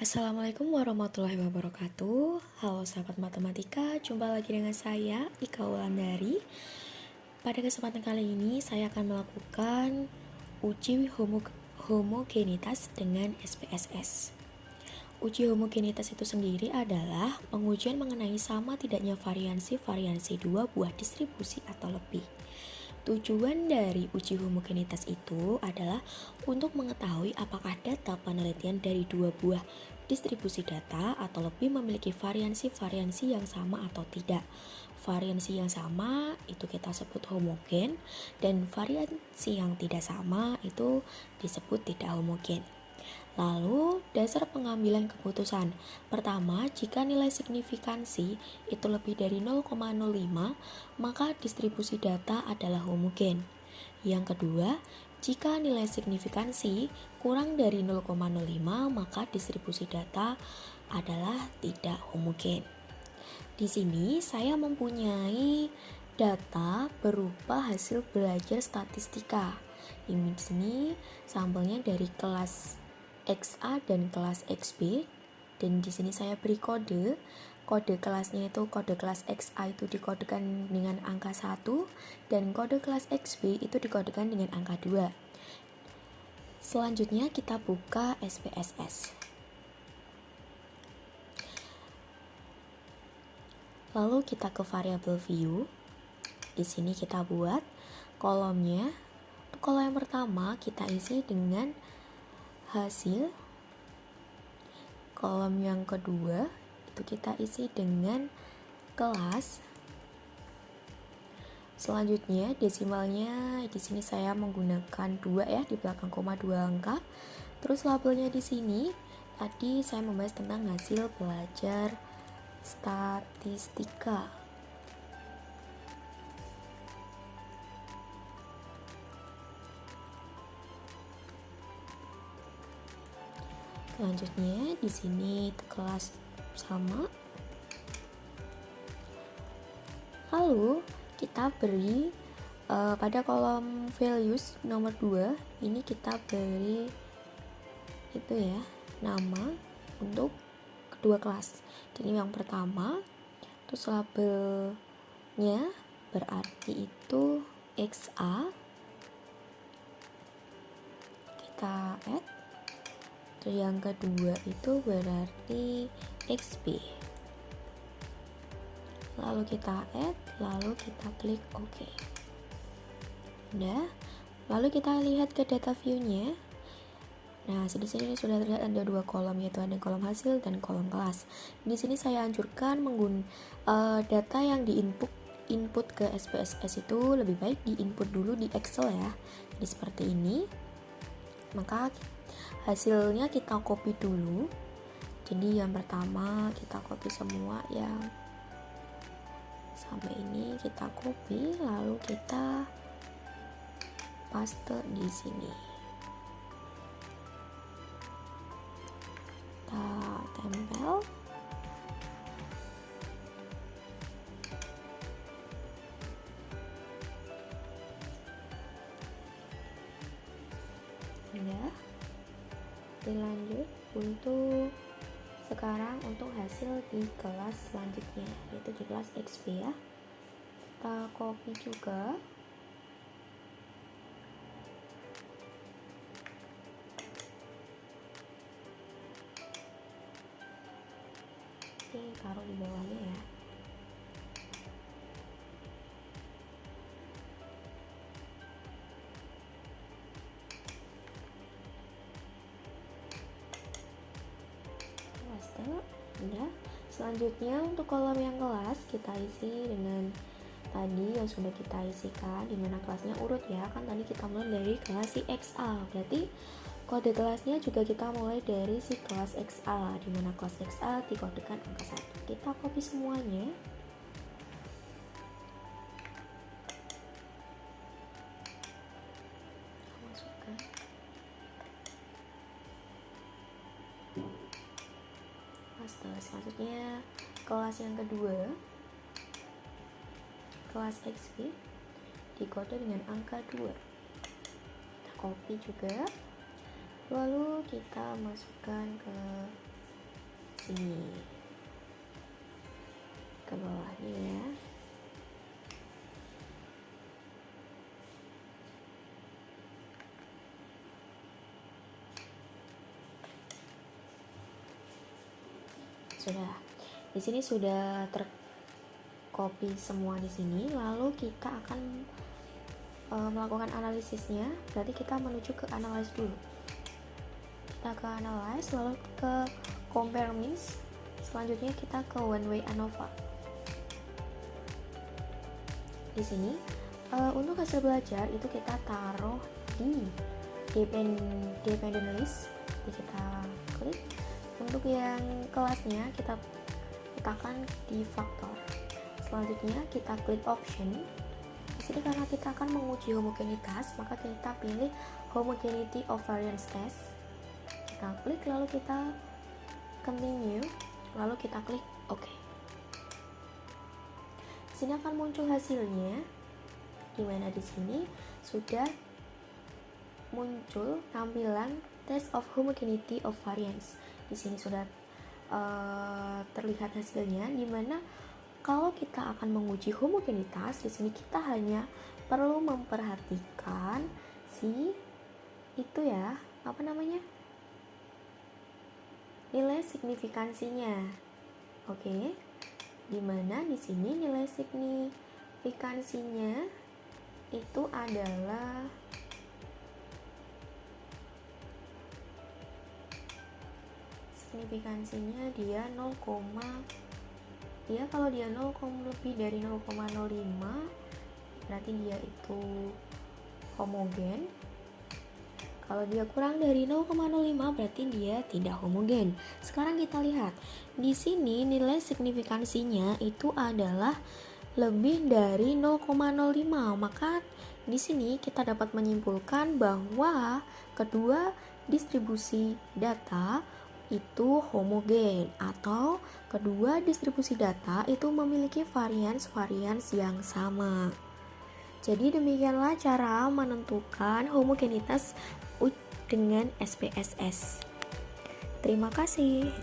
Assalamualaikum warahmatullahi wabarakatuh. Halo sahabat matematika, jumpa lagi dengan saya Ika Wulandari. Pada kesempatan kali ini saya akan melakukan uji homogenitas dengan SPSS. Uji homogenitas itu sendiri adalah pengujian mengenai sama tidaknya variansi dua buah distribusi atau lebih. Tujuan dari uji homogenitas itu adalah untuk mengetahui apakah data penelitian dari dua buah distribusi data atau lebih memiliki variansi yang sama atau tidak. Variansi yang sama itu kita sebut homogen, dan variansi yang tidak sama itu disebut tidak homogen. Lalu, dasar pengambilan keputusan. Pertama, jika nilai signifikansi itu lebih dari 0,05, maka distribusi data adalah homogen. Yang kedua, jika nilai signifikansi kurang dari 0,05, maka distribusi data adalah tidak homogen. Di sini saya mempunyai data berupa hasil belajar statistika. Di sini sampelnya dari kelas XA dan kelas XB, dan di sini saya beri kode kelasnya itu kode kelas XA itu dikodekan dengan angka 1 dan kode kelas XB itu dikodekan dengan angka 2. Selanjutnya kita buka SPSS. Lalu kita ke variable view. Di sini kita buat kolomnya. Kolom yang pertama kita isi dengan hasil. Kolom yang kedua itu kita isi dengan kelas. Selanjutnya desimalnya di sini saya menggunakan 2 ya, di belakang koma 2 angka. Terus labelnya di sini tadi saya membahas tentang hasil belajar statistika. Selanjutnya di sini kelas sama. Lalu kita beri pada kolom values nomor 2 ini kita beri itu ya, nama untuk kedua kelas. Jadi yang pertama, terus labelnya berarti itu XA, kita add. Terus yang kedua itu berarti XB. Lalu kita add, lalu kita klik OK. Udah. Lalu kita lihat ke data view-nya. Nah, di sini sudah terlihat ada dua kolom, yaitu ada kolom hasil dan kolom kelas. Di sini saya anjurkan data yang input ke SPSS itu lebih baik diinput dulu di Excel ya. Jadi seperti ini. Maka hasilnya kita copy dulu. Jadi yang pertama kita copy semua yang sampai ini, kita copy lalu kita paste di sini. Kita tempel. Udah. Dilanjut untuk sekarang untuk hasil di kelas selanjutnya, yaitu di kelas XB ya. Kita copy juga. Oke, taruh di bawahnya ya. Udah. Selanjutnya untuk kolom yang kelas kita isi dengan tadi yang sudah kita isikan, dimana kelasnya urut ya, kan tadi kita mulai dari kelas si XA, berarti kode kelasnya juga kita mulai dari si kelas XA, dimana kelas XA dikodekan angka 1. Kita copy semuanya. Masukkan. Selanjutnya kelas yang kedua, kelas XB dikode dengan angka 2. Kita copy juga, lalu kita masukkan ke Sini ke bawahnya ya. Sudah. Di sini sudah tercopy semua di sini. Lalu kita akan melakukan analisisnya. Berarti kita menuju ke analyze dulu. Kita ke analyze, lalu ke compare means. Selanjutnya kita ke one way ANOVA. Di sini untuk hasil belajar itu kita taruh di dependent list. Jadi kita klik. Untuk yang kelasnya kita letakkan di faktor. Selanjutnya kita klik option. Di sini karena kita akan menguji homogenitas, maka kita pilih homogeneity of variance test. Kita klik, lalu kita continue, lalu kita klik OK. Di sini akan muncul hasilnya, di mana di sini sudah muncul tampilan test of homogeneity of variance. Di sini sudah terlihat hasilnya, di mana kalau kita akan menguji homogenitas, di sini kita hanya perlu memperhatikan nilai signifikansinya. Oke. Di mana di sini nilai signifikansinya itu adalah dia 0, kalau dia 0, lebih dari 0,05 berarti dia itu homogen. Kalau dia kurang dari 0,05 berarti dia tidak homogen. Sekarang kita lihat di sini nilai signifikansinya itu adalah lebih dari 0,05, maka di sini kita dapat menyimpulkan bahwa kedua distribusi data itu homogen, atau kedua distribusi data itu memiliki varians yang sama. Jadi demikianlah cara menentukan homogenitas dengan SPSS. Terima kasih.